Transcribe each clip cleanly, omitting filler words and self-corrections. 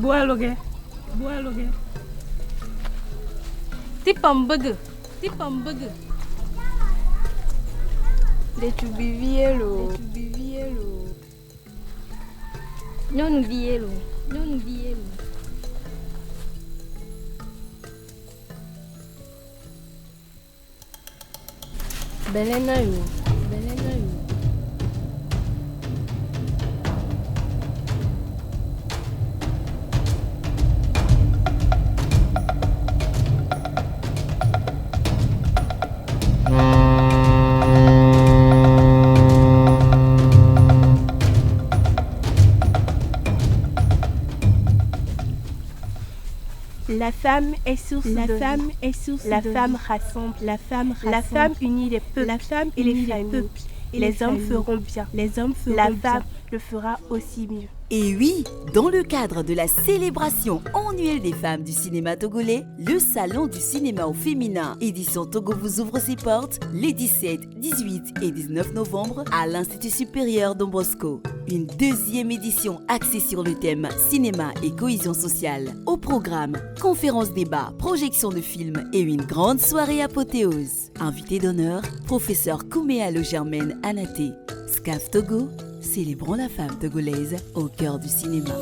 Boaloge. Tipam bëgg. Lechu bivielo. Nyɔnu vielo. Belena yo. La femme est source de vie. La femme rassemble. La femme unit les peuples. La femme et les familles. Les hommes feront bien. La femme le fera aussi mieux. Et oui, dans le cadre de la célébration annuelle des femmes du cinéma togolais, le Salon du cinéma au féminin édition Togo vous ouvre ses portes les 17, 18 et 19 novembre à l'Institut supérieur Don Bosco. Une deuxième édition axée sur le thème cinéma et cohésion sociale. Au programme, conférences débat, projection de films et une grande soirée apothéose. Invité d'honneur, professeur Kouméa Le Germaine Anaté. SCAF Togo, célébrons la femme togolaise au cœur du cinéma.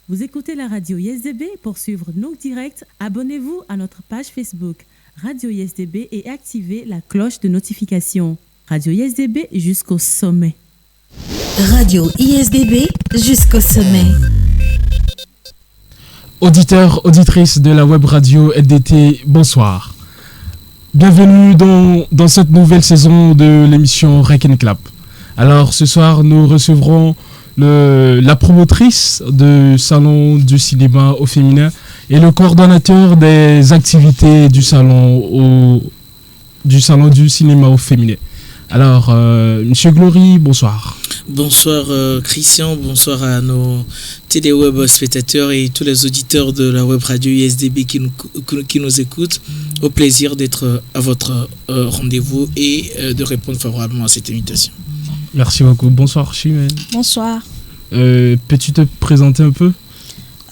Vous écoutez la radio ISDB. Pour suivre nos directs, abonnez-vous à notre page Facebook Radio ISDB et activez la cloche de notification. Radio ISDB jusqu'au sommet. Radio ISDB jusqu'au sommet. Auditeurs, auditrices de la web radio LDT, bonsoir. Bienvenue dans cette nouvelle saison de l'émission Rec and Clap. Alors ce soir, nous recevrons la promotrice du Salon du cinéma au féminin et le coordonnateur des activités du Salon du cinéma au féminin. Alors, Monsieur Glory, bonsoir. Bonsoir Christian, bonsoir à nos téléweb spectateurs et tous les auditeurs de la web radio ISDB qui nous écoutent. Au plaisir d'être à votre rendez-vous et de répondre favorablement à cette invitation. Merci beaucoup. Bonsoir Chimène. Bonsoir. Peux-tu te présenter un peu?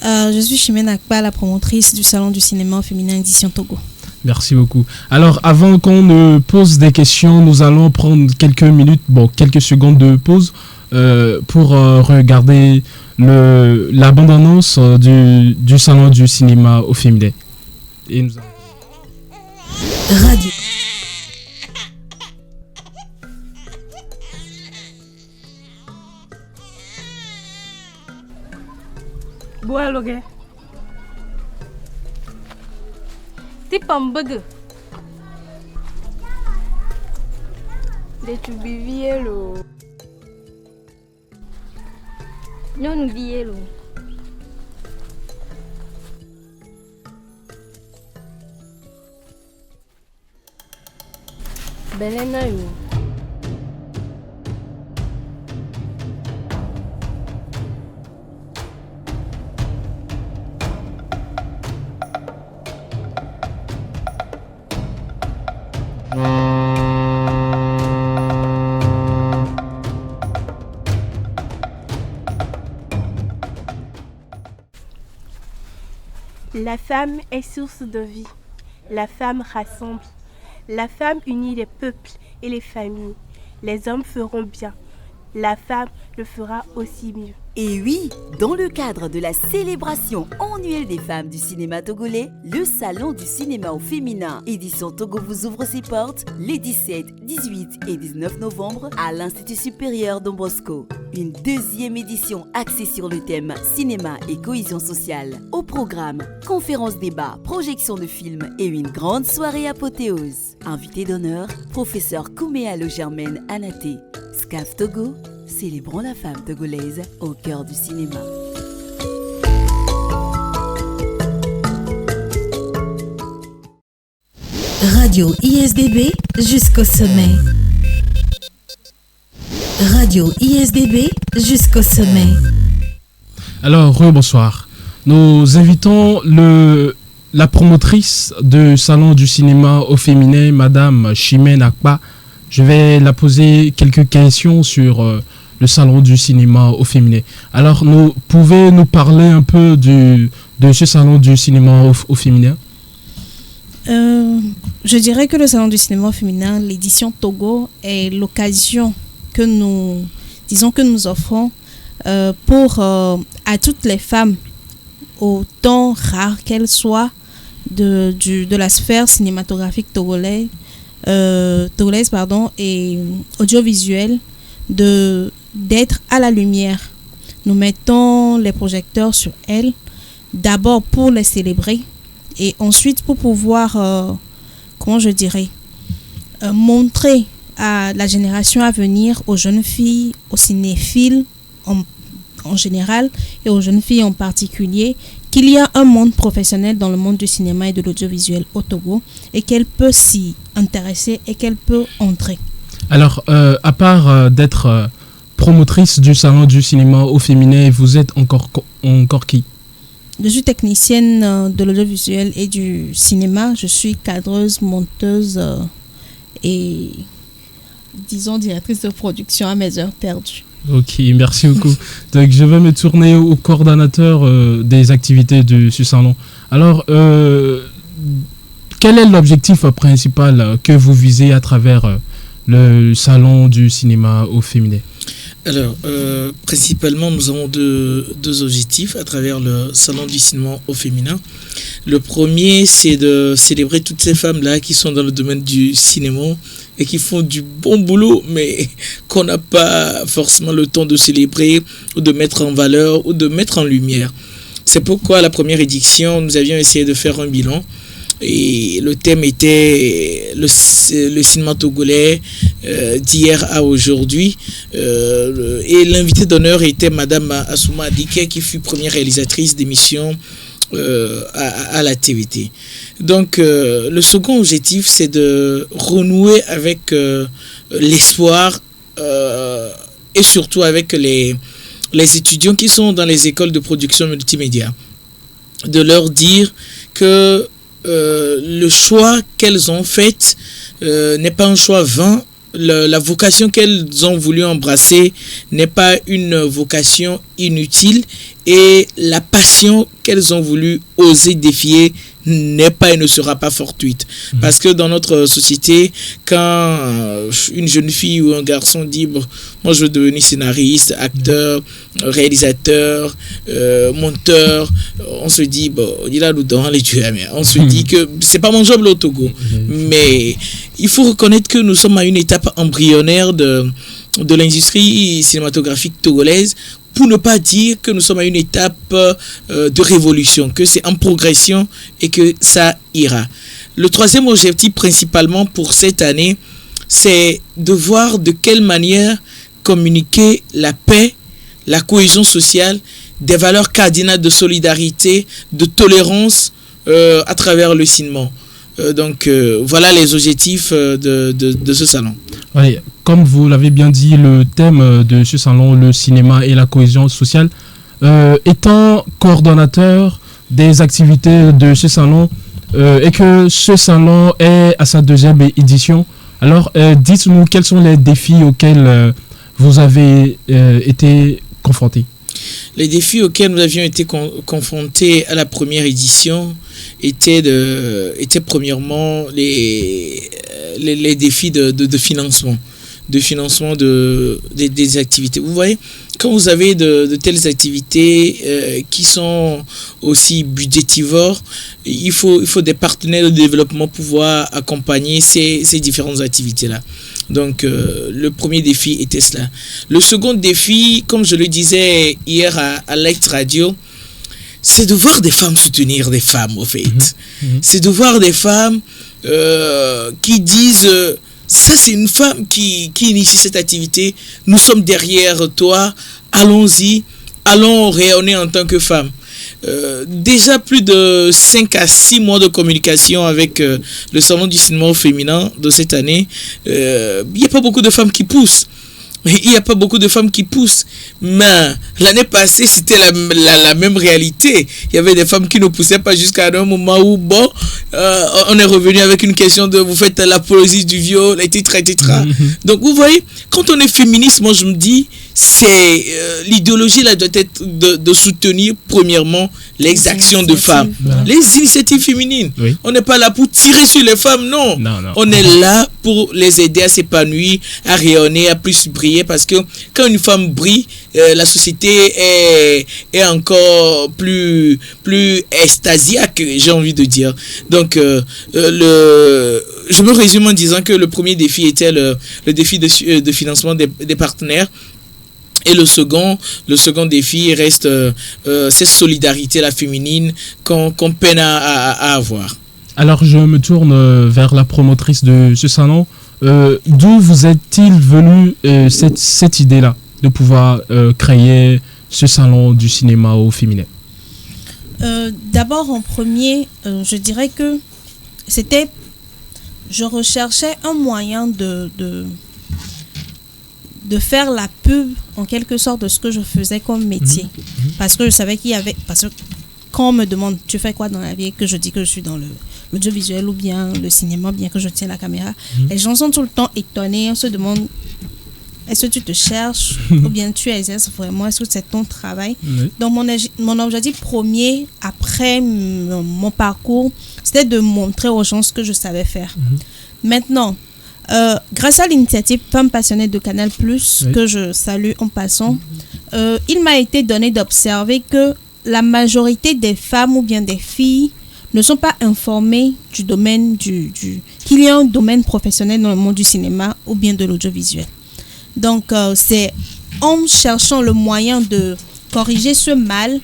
Je suis Chimène Akpa, la promotrice du Salon du cinéma au féminin édition Togo. Merci beaucoup. Alors, avant qu'on ne pose des questions, nous allons prendre quelques secondes de pause pour regarder la bande-annonce du Salon du cinéma au féminin. Et nous allons... Radio. Walloge. Tipam bëgg. De Tubivielo. Ñonu diyelu. Belenayo. La femme est source de vie. La femme rassemble. La femme unit les peuples et les familles. Les hommes feront bien. La femme le fera aussi mieux. Et oui, dans le cadre de la célébration annuelle des femmes du cinéma togolais, le Salon du cinéma au féminin édition Togo vous ouvre ses portes les 17, 18 et 19 novembre à l'Institut supérieur Don Bosco. Une deuxième édition axée sur le thème cinéma et cohésion sociale. Au programme, conférences débats, projections de films et une grande soirée apothéose. Invité d'honneur, professeur Kouméa Le Germaine Anaté. SCAF Togo, célébrons la femme togolaise au cœur du cinéma. Radio ISDB jusqu'au sommet. Radio ISDB jusqu'au sommet. Alors, bonsoir. Nous invitons la promotrice du Salon du cinéma au féminin, Madame Chimène Akpa. Je vais la poser quelques questions sur le Salon du cinéma au féminin. Alors, pouvez nous parler un peu de ce Salon du cinéma au féminin? Je dirais que le Salon du cinéma au féminin, l'édition Togo, est l'occasion que nous offrons pour à toutes les femmes, autant rares qu'elles soient, de la sphère cinématographique togolaise et audiovisuelle, d'être à la lumière. Nous mettons les projecteurs sur elles, d'abord pour les célébrer et ensuite pour pouvoir, montrer à la génération à venir, aux jeunes filles, aux cinéphiles en général et aux jeunes filles en particulier, qu'il y a un monde professionnel dans le monde du cinéma et de l'audiovisuel au Togo et qu'elle peut s'y intéresser et qu'elle peut entrer. Alors, à part d'être promotrice du Salon du cinéma au féminin, vous êtes encore qui? Je suis technicienne de l'audiovisuel et du cinéma. Je suis cadreuse, monteuse et, disons, directrice de production à mes heures perdues. Ok, merci beaucoup. Donc, je vais me tourner au coordonnateur des activités de ce salon. Alors, quel est l'objectif principal que vous visez à travers le Salon du cinéma au féminin? Alors, principalement, nous avons deux objectifs à travers le Salon du cinéma au féminin. Le premier, c'est de célébrer toutes ces femmes-là qui sont dans le domaine du cinéma et qui font du bon boulot, mais qu'on n'a pas forcément le temps de célébrer ou de mettre en valeur ou de mettre en lumière. C'est pourquoi, à la première édition, nous avions essayé de faire un bilan. Et le thème était le cinéma togolais d'hier à aujourd'hui. Et l'invité d'honneur était Madame Assouma Adike, qui fut première réalisatrice d'émissions à la TVT. Donc, le second objectif, c'est de renouer avec l'espoir et surtout avec les étudiants qui sont dans les écoles de production multimédia. De leur dire que le choix qu'elles ont fait n'est pas un choix vain. La vocation qu'elles ont voulu embrasser n'est pas une vocation inutile et la passion qu'elles ont voulu oser défier n'est pas et ne sera pas fortuite. Parce que dans notre société, quand une jeune fille ou un garçon dit bon, moi je veux devenir scénariste, acteur, réalisateur, monteur, on se dit bon, on se dit que c'est pas mon job là au Togo. Mais il faut reconnaître que nous sommes à une étape embryonnaire de l'industrie cinématographique togolaise pour ne pas dire que nous sommes à une étape de révolution, que c'est en progression et que ça ira. Le troisième objectif principalement pour cette année, c'est de voir de quelle manière communiquer la paix, la cohésion sociale, des valeurs cardinales de solidarité, de tolérance à travers le cinéma. Donc voilà les objectifs de ce salon. Oui, comme vous l'avez bien dit, le thème de ce salon, le cinéma et la cohésion sociale, étant coordonnateur des activités de ce salon et que ce salon est à sa deuxième édition, alors dites-nous quels sont les défis auxquels vous avez été confrontés. Les défis auxquels nous avions été confrontés à la première édition étaient premièrement les défis de financement. De financement des activités. Vous voyez, quand vous avez de telles activités qui sont aussi budgétivores, il faut des partenaires de développement pour pouvoir accompagner ces différentes activités-là. Donc, le premier défi était cela. Le second défi, comme je le disais hier à Light Radio, c'est de voir des femmes soutenir des femmes, au fait. C'est de voir des femmes qui disent... ça, c'est une femme qui initie cette activité. Nous sommes derrière toi. Allons-y. Allons rayonner en tant que femme. Déjà plus de 5 à 6 mois de communication avec le salon du cinéma au féminin de cette année. Il n'y a pas beaucoup de femmes qui poussent. Il n'y a pas beaucoup de femmes qui poussent. Mais l'année passée, c'était la même réalité. Il y avait des femmes qui ne poussaient pas jusqu'à un moment où, bon, on est revenu avec une question de vous faites l'apologie du viol, etc. Donc, vous voyez, quand on est féministe, moi, je me dis, c'est l'idéologie là doit être de soutenir premièrement les actions de femmes, les initiatives féminines. Oui. On n'est pas là pour tirer sur les femmes, non. On est là pour les aider à s'épanouir, à rayonner, à plus briller, parce que quand une femme brille, la société est encore plus extasiaque, j'ai envie de dire. Donc je me résume en disant que le premier défi était le défi de financement des partenaires. Et le second défi reste cette solidarité la féminine qu'on peine à avoir. Alors je me tourne vers la promotrice de ce salon. D'où vous est-il venu cette idée-là de pouvoir créer ce salon du cinéma au féminin? D'abord en premier, je dirais que je recherchais un moyen de faire la pub en quelque sorte de ce que je faisais comme métier. Parce que je savais parce que quand on me demande tu fais quoi dans la vie, que je dis que je suis dans l'audiovisuel ou bien le cinéma, bien que je tiens la caméra, les gens sont tout le temps étonnés, on se demande est-ce que tu te cherches ou bien tu exerces vraiment, est-ce que c'est ton travail? Donc mon objectif premier après mon parcours, c'était de montrer aux gens ce que je savais faire. Maintenant, grâce à l'initiative Femmes Passionnées de Canal+, que je salue en passant, il m'a été donné d'observer que la majorité des femmes ou bien des filles ne sont pas informées du domaine qu'il y a un domaine professionnel dans le monde du cinéma ou bien de l'audiovisuel. Donc, c'est en cherchant le moyen de corriger ce mal,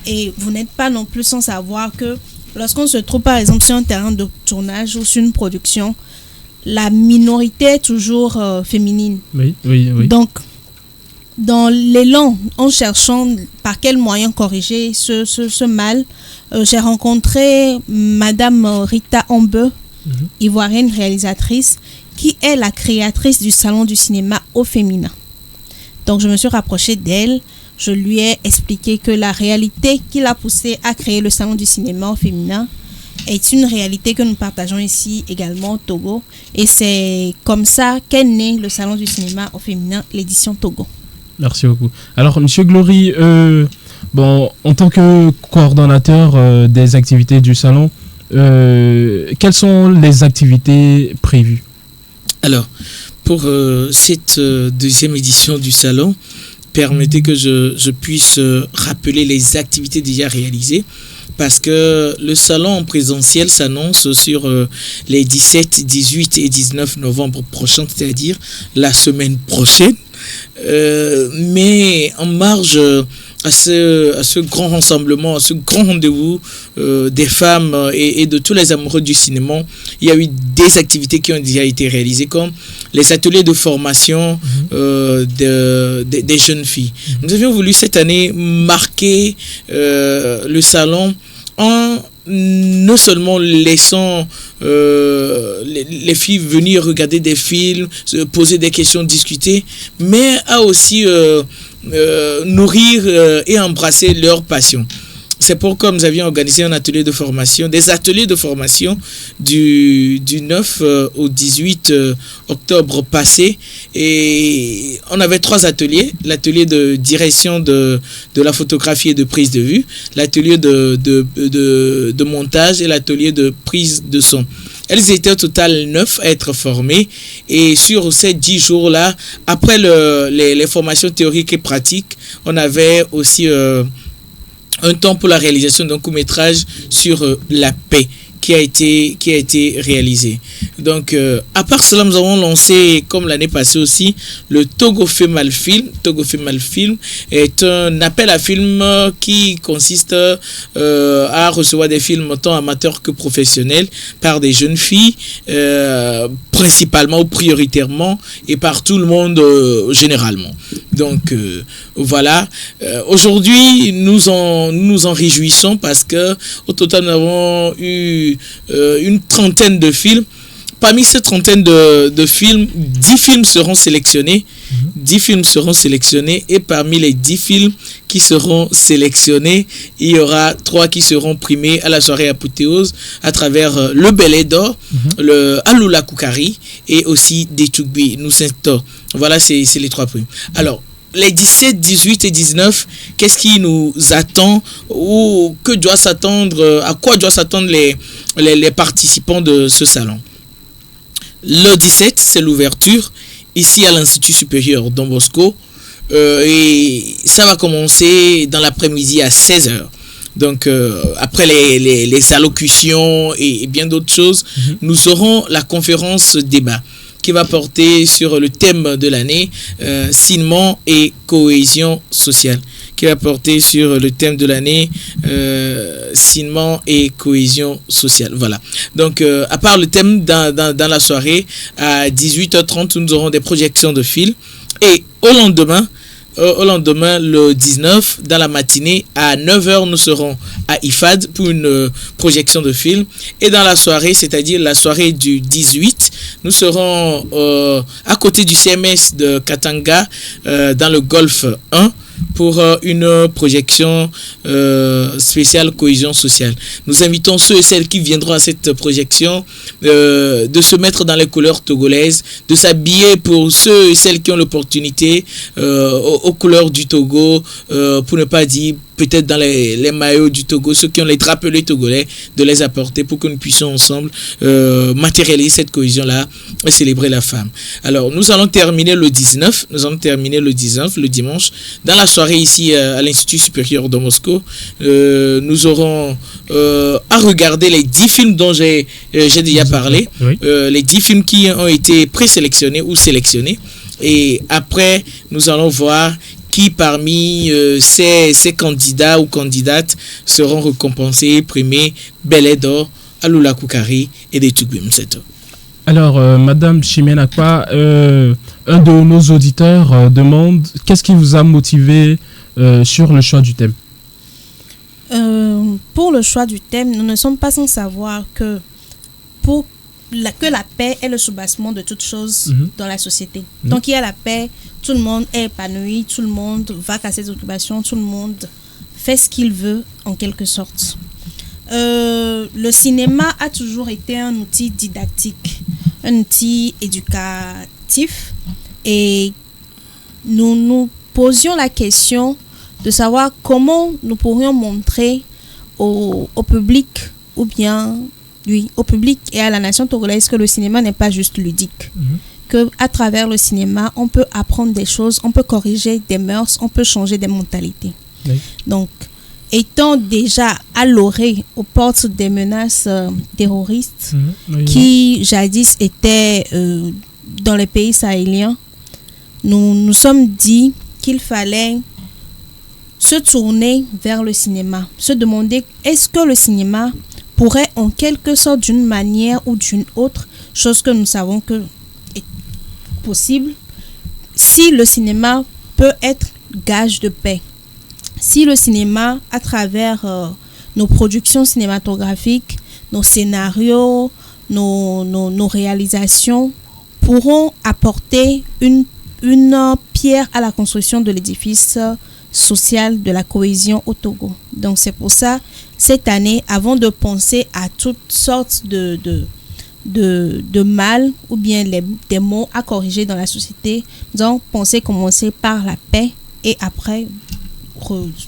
et vous n'êtes pas non plus sans savoir que lorsqu'on se trouve par exemple sur un terrain de tournage ou sur une production, la minorité est toujours féminine. Oui. Donc, dans l'élan, en cherchant par quel moyen corriger ce mal, j'ai rencontré Madame Rita Ambe, ivoirienne réalisatrice, qui est la créatrice du salon du cinéma au féminin. Donc, je me suis rapprochée d'elle. Je lui ai expliqué que la réalité qui l'a poussée à créer le salon du cinéma au féminin est une réalité que nous partageons ici également au Togo. Et c'est comme ça qu'est né le salon du cinéma au féminin, l'édition Togo. Merci beaucoup. Alors, Monsieur Glory, en tant que coordonnateur des activités du salon, quelles sont les activités prévues? Alors, pour cette deuxième édition du salon, permettez que je puisse rappeler les activités déjà réalisées, parce que le salon en présentiel s'annonce sur les 17, 18 et 19 novembre prochains, c'est-à-dire la semaine prochaine. mais en marge à ce grand rassemblement, à ce grand rendez-vous des femmes et de tous les amoureux du cinéma, il y a eu des activités qui ont déjà été réalisées, comme les ateliers de formation des jeunes filles. Nous avions voulu cette année marquer le salon en non seulement laissant les filles venir regarder des films, se poser des questions, discuter, mais à aussi nourrir et embrasser leur passion. C'est pourquoi nous avions organisé un atelier de formation, des ateliers de formation du 9 au 18 octobre passé. Et on avait 3 ateliers. L'atelier de direction de la photographie et de prise de vue, l'atelier de montage et l'atelier de prise de son. Elles étaient au total 9 à être formées. Et sur ces 10 jours-là, après les formations théoriques et pratiques, on avait aussi un temps pour la réalisation d'un court-métrage sur la paix qui a été réalisé. Donc, à part cela, nous avons lancé, comme l'année passée aussi, le Togo fait mal film. Togo fait mal film est un appel à film qui consiste à recevoir des films tant amateurs que professionnels par des jeunes filles, principalement ou prioritairement, et par tout le monde généralement. Donc, voilà. Aujourd'hui, nous en réjouissons parce que au total, nous avons eu une trentaine de films. Parmi ces trentaines de films, 10 films seront sélectionnés. 10 films seront sélectionnés et parmi les 10 films qui seront sélectionnés, il y aura 3 qui seront primés à la soirée apothéose à travers le Belé d'Or, le Alula Koukari et aussi des Tchoukbi. Voilà, c'est les 3 primes. Alors, les 17, 18 et 19, qu'est-ce qui nous attend ou que doit s'attendre, à quoi doivent s'attendre les participants de ce salon? Le 17, c'est l'ouverture ici à l'Institut supérieur Don Bosco et ça va commencer dans l'après-midi à 16h. Donc, après les allocutions et bien d'autres choses, nous aurons la conférence débat qui va porter sur le thème de l'année, cinéma et cohésion sociale. Qui va porter sur le thème de l'année, cinéma et cohésion sociale. Voilà. Donc, à part le thème dans la soirée, à 18h30, nous aurons des projections de films. Et au lendemain, le 19, dans la matinée, à 9h, nous serons à IFAD pour une projection de film. Et dans la soirée, c'est-à-dire la soirée du 18, nous serons à côté du CMS de Katanga, dans le Golfe 1, pour une projection spéciale cohésion sociale. Nous invitons ceux et celles qui viendront à cette projection de se mettre dans les couleurs togolaises, de s'habiller pour ceux et celles qui ont l'opportunité aux couleurs du Togo, pour ne pas dire peut-être dans les maillots du Togo, ceux qui ont les drapelés togolais, de les apporter pour que nous puissions ensemble matérialiser cette cohésion-là et célébrer la femme. Alors, nous allons terminer le 19, le dimanche, dans la soirée ici à l'Institut supérieur de Moscou. Nous aurons à regarder les 10 films dont j'ai déjà parlé, les 10 films qui ont été présélectionnés ou sélectionnés. Et après, nous allons voir qui parmi ces candidats ou candidates seront récompensés, primés, Belé d'Or, Alula Koukari et des Tchoukbi Mseto. Alors, Madame Chimenakwa, un de nos auditeurs demande qu'est-ce qui vous a motivé sur le choix du thème? Pour le choix du thème, nous ne sommes pas sans savoir que la paix est le soubassement de toute chose dans la société. Donc, il y a la paix, tout le monde est épanoui, tout le monde va à ses occupations, tout le monde fait ce qu'il veut en quelque sorte. Le cinéma a toujours été un outil didactique, un outil éducatif et nous nous posions la question de savoir comment nous pourrions montrer au public ou bien au public et à la nation togolaise que le cinéma n'est pas juste ludique. Que à travers le cinéma, on peut apprendre des choses, on peut corriger des mœurs, on peut changer des mentalités. Donc, étant déjà à l'orée aux portes des menaces terroristes qui jadis étaient dans les pays sahéliens, nous nous sommes dit qu'il fallait se tourner vers le cinéma, se demander est-ce que le cinéma pourrait en quelque sorte d'une manière ou d'une autre, chose que nous savons que est possible, si le cinéma peut être gage de paix, si le cinéma à travers nos productions cinématographiques, nos scénarios, nos réalisations pourront apporter une pierre à la construction de l'édifice social de la cohésion au Togo. Donc c'est pour ça, cette année, avant de penser à toutes sortes de mal ou bien des maux à corriger dans la société, nous avons pensé commencer par la paix et après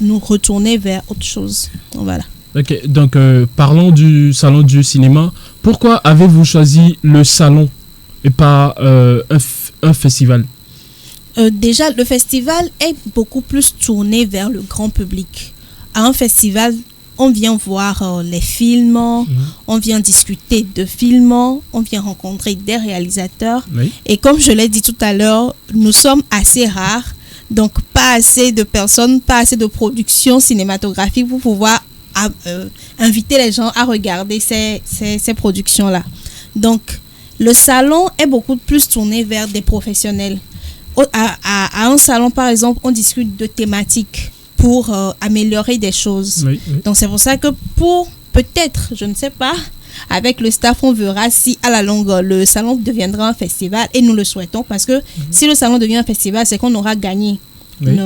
nous retourner vers autre chose. Donc, voilà. Ok, donc parlons du salon du cinéma. Pourquoi avez-vous choisi le salon et pas un festival? Déjà, le festival est beaucoup plus tourné vers le grand public. À un festival, on vient voir les films, on vient discuter de films, on vient rencontrer des réalisateurs. Oui. Et comme je l'ai dit tout à l'heure, nous sommes assez rares, donc pas assez de personnes, pas assez de productions cinématographiques pour pouvoir inviter les gens à regarder ces productions-là. Donc, le salon est beaucoup plus tourné vers des professionnels. À un salon, par exemple, on discute de thématiques pour améliorer des choses. Oui, oui. Donc, c'est pour ça que peut-être, je ne sais pas, avec le staff, on verra si à la longue, le salon deviendra un festival et nous le souhaitons parce que si le salon devient un festival, c'est qu'on aura gagné. Oui.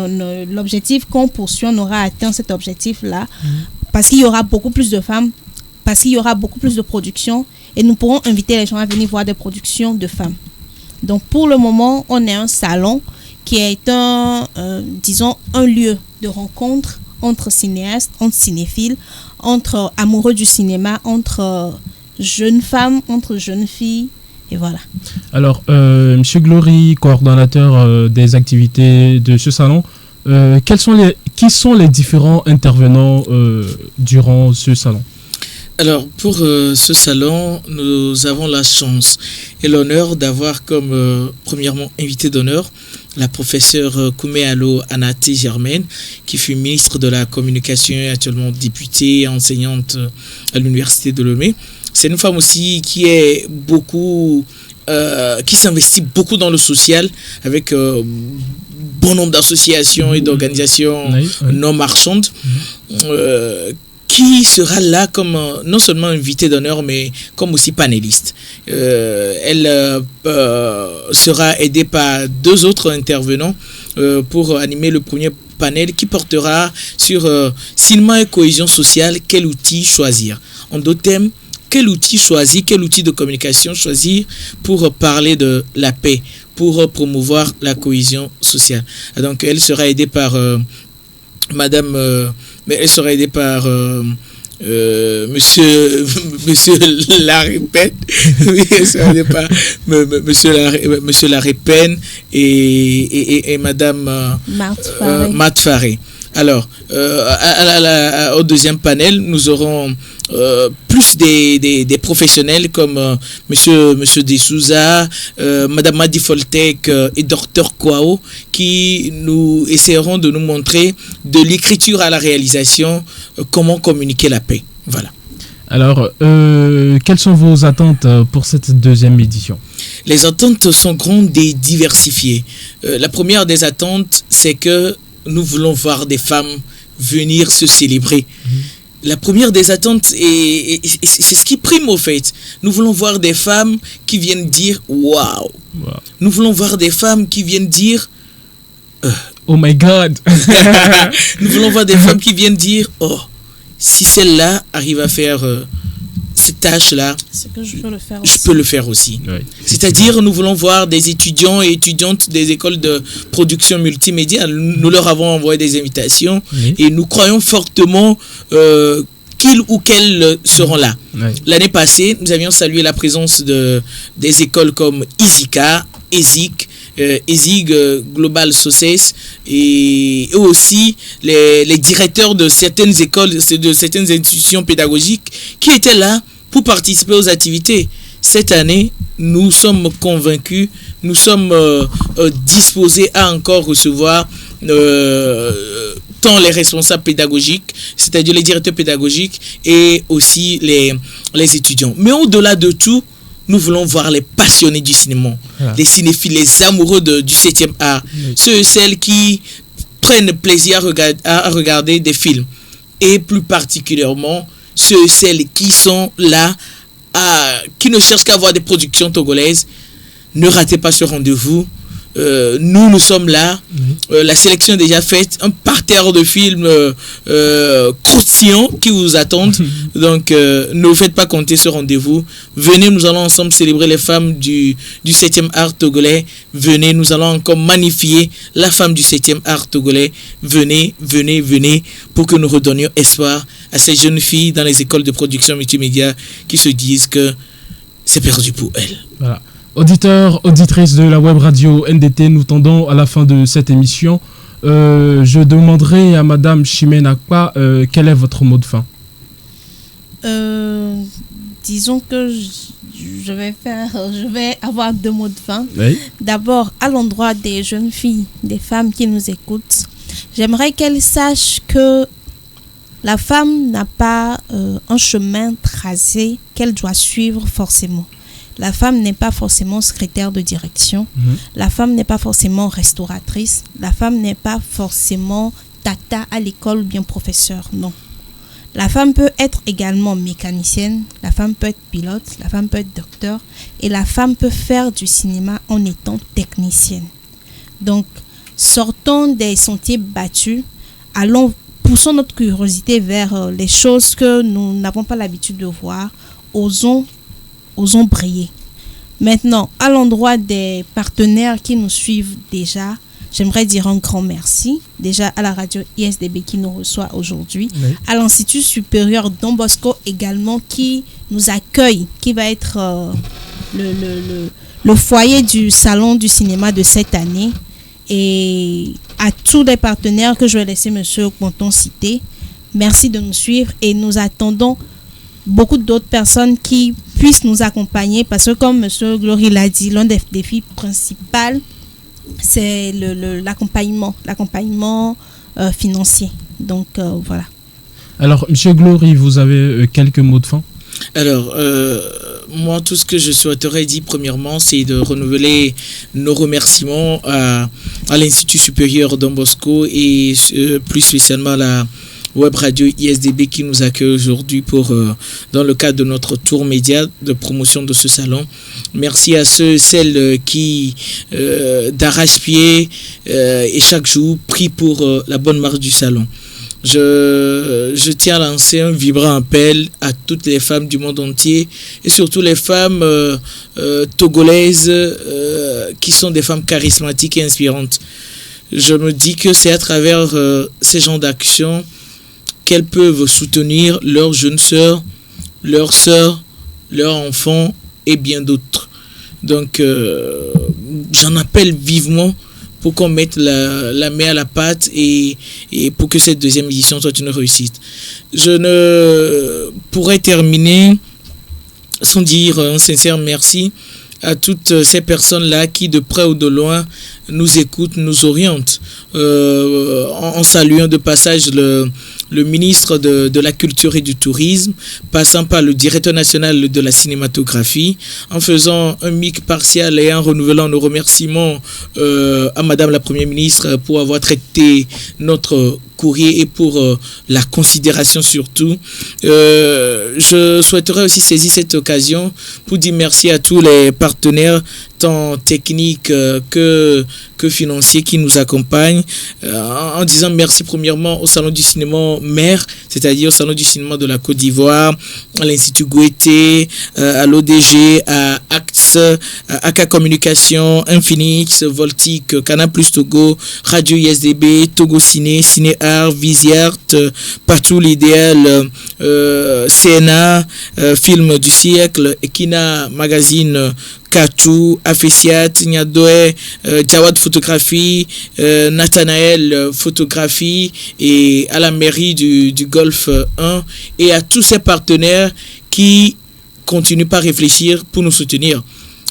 L'objectif qu'on poursuit, on aura atteint cet objectif-là parce qu'il y aura beaucoup plus de femmes, parce qu'il y aura beaucoup plus de productions et nous pourrons inviter les gens à venir voir des productions de femmes. Donc, pour le moment, on est un salon qui est disons, un lieu de rencontre entre cinéastes, entre cinéphiles, entre amoureux du cinéma, entre jeunes femmes, entre jeunes filles, et voilà. Alors, Monsieur Glory, coordonnateur des activités de ce salon, qui sont les différents intervenants durant ce salon? Alors, pour ce salon, nous avons la chance et l'honneur d'avoir comme premièrement invité d'honneur la professeure Kouméalo Anati Germaine, qui fut ministre de la Communication et actuellement députée et enseignante à l'Université de Lomé. C'est une femme aussi qui est qui s'investit beaucoup dans le social avec bon nombre d'associations et d'organisations non marchandes. Qui sera là comme non seulement invité d'honneur, mais comme aussi panéliste. Elle sera aidée par deux autres intervenants pour animer le premier panel qui portera sur cinéma et cohésion sociale, quel outil choisir. En d'autres thèmes, quel outil choisir, quel outil de communication choisir pour parler de la paix, pour promouvoir la cohésion sociale. Donc elle sera aidée par mais elle sera aidée par monsieur Larépène. Oui, elle sera aidée par monsieur Larépène et madame Marthe Faré. Alors, au deuxième panel, nous aurons plus des professionnels comme monsieur Dessouza, madame Madi Foltek et docteur Kouao, qui nous essaieront de nous montrer de l'écriture à la réalisation comment communiquer la paix. Voilà. Alors, quelles sont vos attentes pour cette deuxième édition? Les attentes sont grandes et diversifiées. La première des attentes, c'est que nous voulons voir des femmes venir se célébrer. La première des attentes, et c'est ce qui prime au fait. Nous voulons voir des femmes qui viennent dire « Waouh ». Nous voulons voir des femmes qui viennent dire « Oh my God ». Nous voulons voir des femmes qui viennent dire « Oh, si celle-là arrive à faire cette tâche-là, je peux le faire aussi. Oui, c'est-à-dire, nous voulons voir des étudiants et étudiantes des écoles de production multimédia. Nous leur avons envoyé des invitations et nous croyons fortement qu'ils ou qu'elles seront là. L'année passée, nous avions salué la présence des écoles comme ISICA, ESIC, ESIG Global Soces et aussi les directeurs de certaines écoles, de certaines institutions pédagogiques qui étaient là pour participer aux activités. Cette année, nous sommes convaincus, nous sommes disposés à encore recevoir tant les responsables pédagogiques, c'est-à-dire les directeurs pédagogiques et aussi les étudiants. Mais au-delà de tout, nous voulons voir les passionnés du cinéma, les cinéphiles, les amoureux du 7e art, ceux et celles qui prennent plaisir à regarder des films. Et plus particulièrement, ceux et celles qui sont là, qui ne cherchent qu'à avoir des productions togolaises. Ne ratez pas ce rendez-vous. Nous sommes là. La sélection est déjà faite. Un parterre de films croustillants qui vous attendent. Donc, ne vous faites pas compter ce rendez-vous. Venez, nous allons ensemble célébrer les femmes du 7e art togolais. Venez, nous allons encore magnifier la femme du 7e art togolais. Venez, venez, venez pour que nous redonnions espoir à ces jeunes filles dans les écoles de production multimédia qui se disent que c'est perdu pour elles. Voilà. Auditeurs, auditrices de la web radio NDT, nous tendons à la fin de cette émission. Je demanderai à Madame Chimène Akpa quel est votre mot de fin. Disons que je vais avoir 2 mots de fin. Oui. D'abord, à l'endroit des jeunes filles, des femmes qui nous écoutent, j'aimerais qu'elles sachent que la femme n'a pas un chemin tracé qu'elle doit suivre forcément. La femme n'est pas forcément secrétaire de direction. La femme n'est pas forcément restauratrice. La femme n'est pas forcément tata à l'école ou bien professeur. Non. La femme peut être également mécanicienne. La femme peut être pilote. La femme peut être docteur. Et la femme peut faire du cinéma en étant technicienne. Donc, sortons des sentiers battus. Poussons notre curiosité vers les choses que nous n'avons pas l'habitude de voir. Osons briller. Maintenant, à l'endroit des partenaires qui nous suivent déjà, j'aimerais dire un grand merci. Déjà à la radio ISDB qui nous reçoit aujourd'hui, à l'Institut supérieur Don Bosco également qui nous accueille, qui va être le foyer du salon du cinéma de cette année, et à tous les partenaires que je vais laisser Monsieur Ponton citer. Merci de nous suivre et nous attendons beaucoup d'autres personnes qui puissent nous accompagner parce que comme M. Glory l'a dit, l'un des défis principaux, c'est l'accompagnement financier. Donc voilà. Alors, M. Glory, vous avez quelques mots de fin? Alors, moi, tout ce que je souhaiterais dire premièrement, c'est de renouveler nos remerciements à l'Institut supérieur Don Bosco et plus spécialement à la web radio ISDB qui nous accueille aujourd'hui dans le cadre de notre tour média de promotion de ce salon. Merci à ceux et celles qui d'arrache-pied et chaque jour prient pour la bonne marche du salon. Je tiens à lancer un vibrant appel à toutes les femmes du monde entier et surtout les femmes togolaises qui sont des femmes charismatiques et inspirantes. Je me dis que c'est à travers ces genres d'actions qu'elles peuvent soutenir leurs jeunes sœurs, leurs enfants et bien d'autres. Donc, j'en appelle vivement pour qu'on mette la main à la pâte et pour que cette deuxième édition soit une réussite. Je ne pourrais terminer sans dire un sincère merci à toutes ces personnes-là qui, de près ou de loin, nous écoutent, nous orientent. En saluant de passage le ministre de la Culture et du Tourisme, passant par le directeur national de la cinématographie, en faisant un mic partial et en renouvelant nos remerciements à Madame la Première ministre pour avoir traité notre courrier et pour la considération surtout. Je souhaiterais aussi saisir cette occasion pour dire merci à tous les partenaires tant techniques que financiers qui nous accompagnent, en disant merci premièrement au Salon du cinéma mère, c'est-à-dire au Salon du cinéma de la Côte d'Ivoire, à l'Institut Goethe, à l'ODG, à Acts, à AK Communication, Infinix, Voltic, Canal Plus Togo, Radio ISDB, Togo Ciné, Ciné Art, Visiart, Partout l'Idéal, CNA, Film du siècle, Ekina Magazine, Kachou, Afesiat, Nyadoe, Jawad Photographie, Nathanaël Photographie et à la mairie du Golfe 1 et à tous ces partenaires qui continuent par réfléchir pour nous soutenir.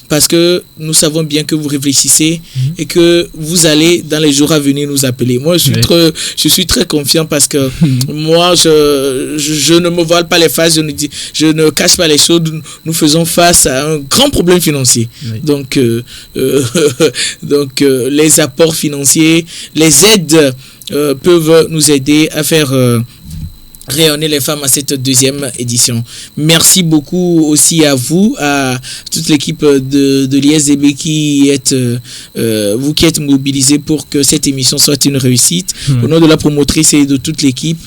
parce que nous savons bien que vous réfléchissez et que vous allez dans les jours à venir nous appeler. Moi, je suis très confiant parce que moi, je ne me voile pas les faces, je ne cache pas les choses. Nous faisons face à un grand problème financier. Donc, les apports financiers, les aides peuvent nous aider à faire rayonner les femmes à cette deuxième édition. Merci beaucoup aussi à vous, à toute l'équipe de l'ISDB qui êtes mobilisés pour que cette émission soit une réussite. Au nom de la promotrice et de toute l'équipe,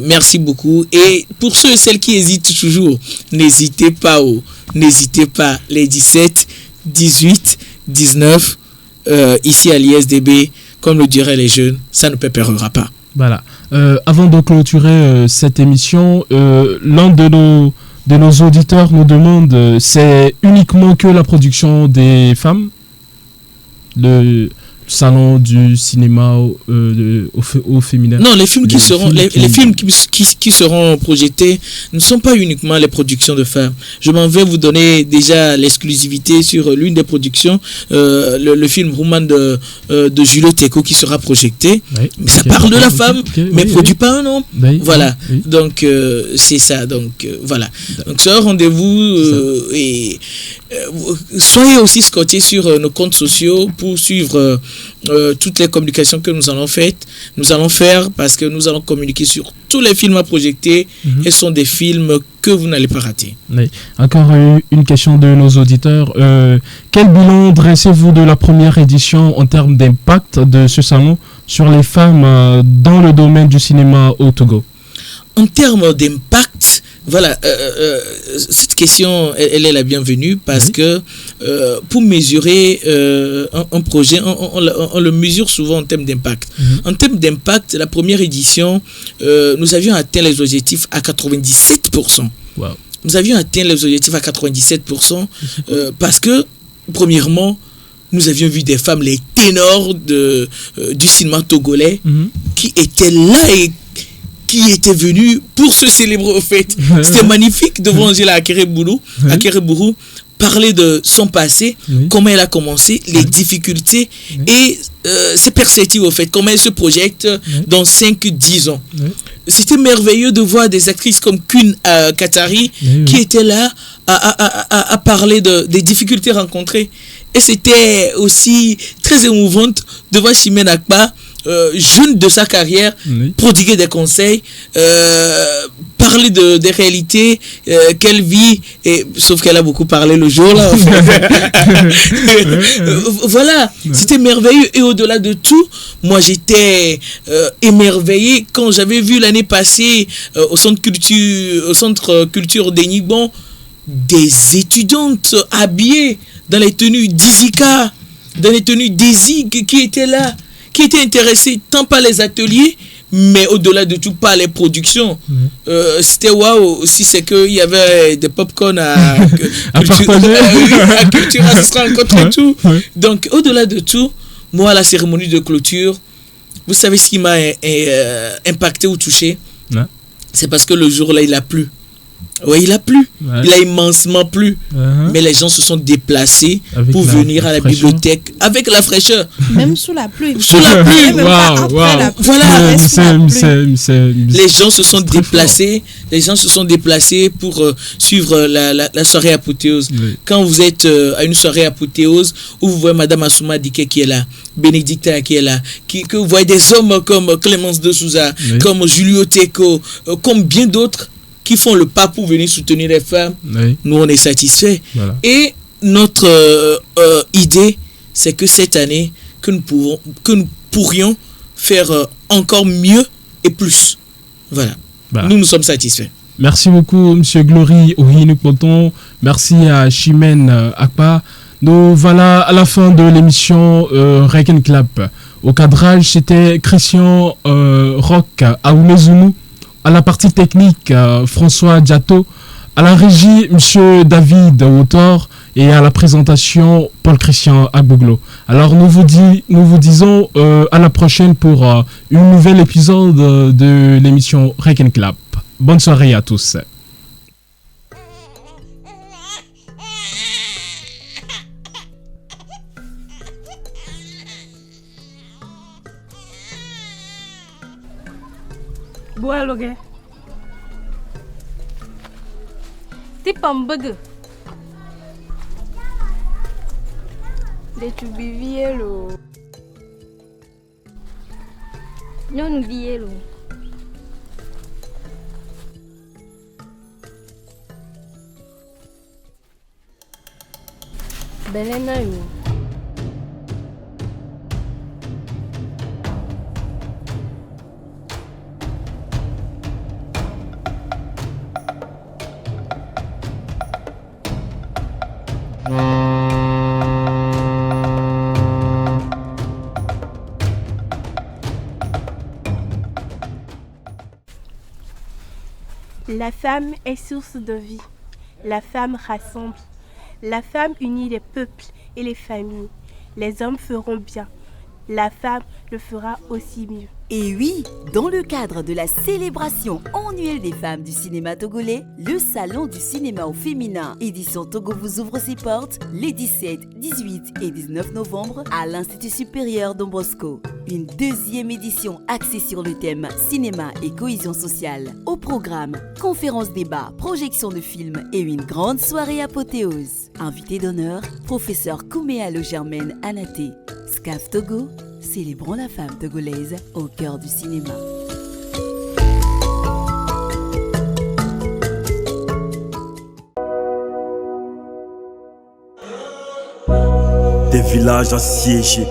merci beaucoup. Et pour ceux et celles qui hésitent toujours, n'hésitez pas, les 17, 18, 19, ici à l'ISDB, comme le diraient les jeunes, ça ne pépérera pas. Voilà. Avant de clôturer cette émission, l'un de nos auditeurs nous demande, c'est uniquement que la production des femmes, le salon du cinéma au féminin? Non, les films qui seront projetés ne sont pas uniquement les productions de femmes. Je m'en vais vous donner déjà l'exclusivité sur l'une des productions, le film Woman de Julio Teco qui sera projeté. Oui, ça parle de la femme, mais produit pas un homme. Voilà. Oui. Donc c'est ça. Donc voilà. Donc ce rendez-vous et soyez aussi scotchés sur nos comptes sociaux pour suivre toutes les communications que nous allons faire parce que nous allons communiquer sur tous les films à projeter et ce sont des films que vous n'allez pas rater. Oui. Encore une question de nos auditeurs. Quel bilan dressez-vous de la première édition en termes d'impact de ce salon sur les femmes dans le domaine du cinéma au Togo? En termes d'impact, voilà, cette question, elle est la bienvenue parce que pour mesurer un projet, on le mesure souvent en termes d'impact. En termes d'impact, la première édition, nous avions atteint les objectifs à 97%. Wow. Nous avions atteint les objectifs à 97% parce que, premièrement, nous avions vu des femmes, les ténors du cinéma togolais, qui étaient là et qui était venu pour se célébrer au fait. C'était magnifique de voir Angela Akereburu parler de son passé, comment elle a commencé, les difficultés et ses perspectives au fait, comment elle se projette dans 5-10 ans. C'était merveilleux de voir des actrices comme Queen Katari qui étaient là à parler des difficultés rencontrées. Et c'était aussi très émouvant de voir Chimène Akpa, jeune de sa carrière, prodiguer des conseils, parler des réalités qu'elle vit, sauf qu'elle a beaucoup parlé le jour là. En fait. Voilà, c'était merveilleux. Et au-delà de tout, moi j'étais émerveillé quand j'avais vu l'année passée au centre culture d'Enibon des étudiantes habillées dans les tenues d'Izika, dans les tenues d'Ezig qui étaient là, qui étaient intéressés tant par les ateliers, mais au-delà de tout par les productions. C'était waouh aussi, c'est qu'il y avait des pop-corn à culture, ce sera rencontré tout. Donc, au-delà de tout, moi, la cérémonie de clôture, vous savez ce qui m'a impacté ou touché? C'est parce que le jour-là, il a plu. Oui, il a plu. Il a immensement plu. Mais les gens se sont déplacés pour venir à la bibliothèque avec la fraîcheur. Même sous la pluie. Sous la pluie. Voilà. Les gens se sont déplacés. Les gens se sont déplacés pour suivre la soirée apothéose. Quand vous êtes à une soirée apothéose où vous voyez Madame Assouma Dike qui est là, Bénédicta qui est là, que vous voyez des hommes comme Clémence de Souza, comme Julio Teco, comme bien d'autres qui font le pas pour venir soutenir les femmes, nous on est satisfaits. Voilà. Et notre idée, c'est que cette année, que nous pourrions faire encore mieux et plus. Voilà. Nous sommes satisfaits. Merci beaucoup, M. Glory Ohinukpoton. Merci à Chimène Akpa. Nous voilà à la fin de l'émission Reken Clap. Au cadrage, c'était Christian Rock Aoumezounou. À la partie technique, François Diato. À la régie, M. David Autor. Et à la présentation, Paul-Christian Agbouglo. Alors, nous vous disons à la prochaine pour un nouvel épisode de l'émission Reken Clap. Bonne soirée à tous. Bois le gars. Tipam bëgg. De tu bivielo. Ñonu diyelo. Belena yo. La femme est source de vie. La femme rassemble. La femme unit les peuples et les familles. Les hommes feront bien. La femme le fera aussi mieux. Et oui, dans le cadre de la célébration annuelle des femmes du cinéma togolais, le Salon du cinéma au féminin édition Togo vous ouvre ses portes les 17, 18 et 19 novembre à l'Institut supérieur Don Bosco. Une deuxième édition axée sur le thème cinéma et cohésion sociale. Au programme, conférences débats, projections de films et une grande soirée apothéose. Invité d'honneur, professeur Kouméa Le Germaine Anaté. SCAF Togo, célébrons la femme togolaise au cœur du cinéma. Des villages assiégés,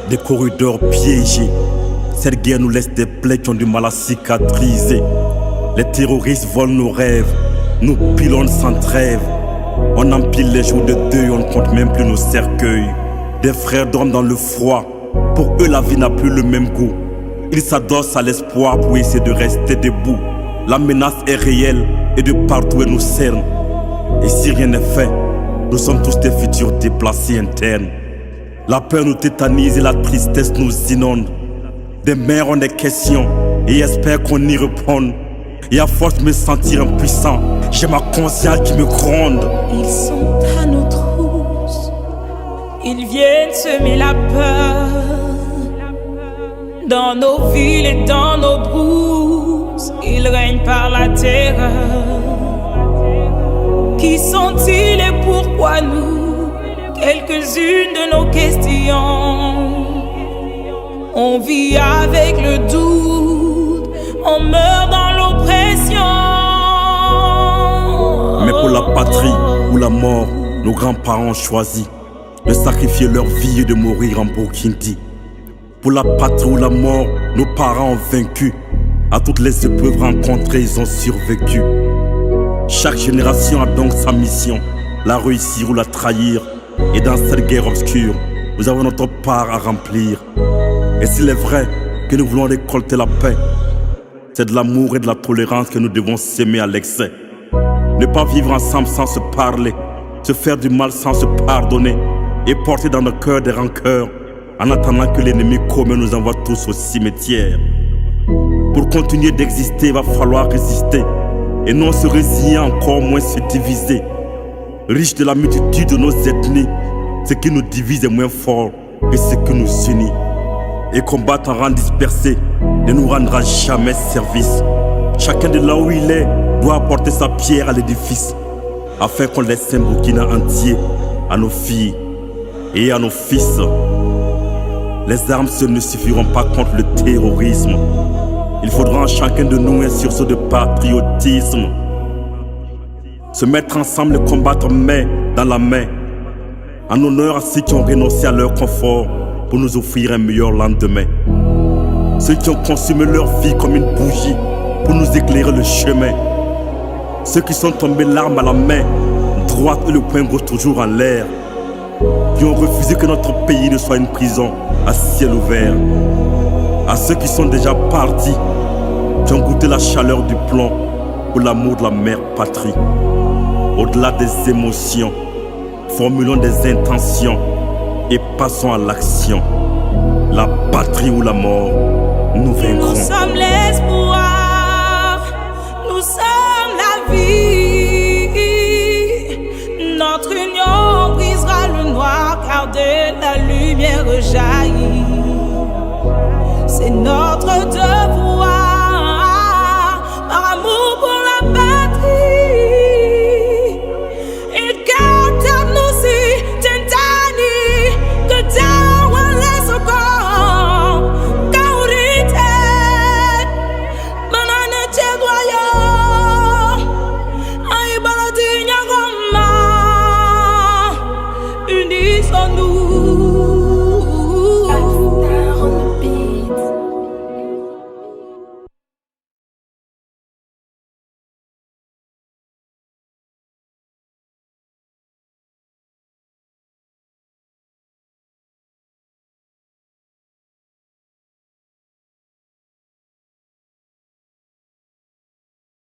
des corridors piégés. Cette guerre nous laisse des plaies qui ont du mal à cicatriser. Les terroristes volent nos rêves, nous pilonnent sans trêve. On empile les jours de deuil, on ne compte même plus nos cercueils. Des frères dorment dans le froid, pour eux la vie n'a plus le même goût. Ils s'adossent à l'espoir pour essayer de rester debout. La menace est réelle et de partout elle nous cerne. Et si rien n'est fait, nous sommes tous des futurs déplacés internes. La peur nous tétanise et la tristesse nous inonde. Des mères ont des questions et espèrent qu'on y réponde. Et à force de me sentir impuissant, j'ai ma conscience qui me gronde. Ils sont à nos trousses, ils viennent semer la peur dans nos villes et dans nos brousses. Ils règnent par la terreur. Qui sont-ils et pourquoi nous? Quelques-unes de nos questions. On vit avec le doute, on meurt dans l'oppression. Mais pour la patrie ou la mort, nos grands-parents ont choisi de sacrifier leur vie et de mourir en Burkindi. Pour la patrie ou la mort, nos parents ont vaincu. À toutes les épreuves rencontrées, ils ont survécu. Chaque génération a donc sa mission, la réussir ou la trahir. Et dans cette guerre obscure, nous avons notre part à remplir. Et s'il est vrai que nous voulons récolter la paix, c'est de l'amour et de la tolérance que nous devons s'aimer à l'excès. Ne pas vivre ensemble sans se parler, se faire du mal sans se pardonner, et porter dans nos cœurs des rancœurs, en attendant que l'ennemi commun nous envoie tous au cimetière. Pour continuer d'exister, il va falloir résister, et non se résigner, encore moins se diviser. Riche de la multitude de nos ethnies, ce qui nous divise est moins fort que ce qui nous unit. Et combattre en rang dispersé ne nous rendra jamais service. Chacun de là où il est doit apporter sa pierre à l'édifice, afin qu'on laisse un Burkina entier à nos filles et à nos fils. Les armes seules ne suffiront pas contre le terrorisme. Il faudra en chacun de nous un sursaut de patriotisme. Se mettre ensemble et combattre main dans la main, en honneur à ceux qui ont renoncé à leur confort pour nous offrir un meilleur lendemain. Ceux qui ont consumé leur vie comme une bougie pour nous éclairer le chemin. Ceux qui sont tombés l'arme à la main, droite et le poing gauche toujours en l'air. Qui ont refusé que notre pays ne soit une prison à ciel ouvert. À ceux qui sont déjà partis, qui ont goûté la chaleur du plomb pour l'amour de la mère patrie. Au-delà des émotions, formulons des intentions et passons à l'action. La patrie ou la mort, nous vaincrons. Nous sommes l'espoir, nous sommes la vie. Notre union brisera le noir car de la lumière jaillit. C'est notre devoir.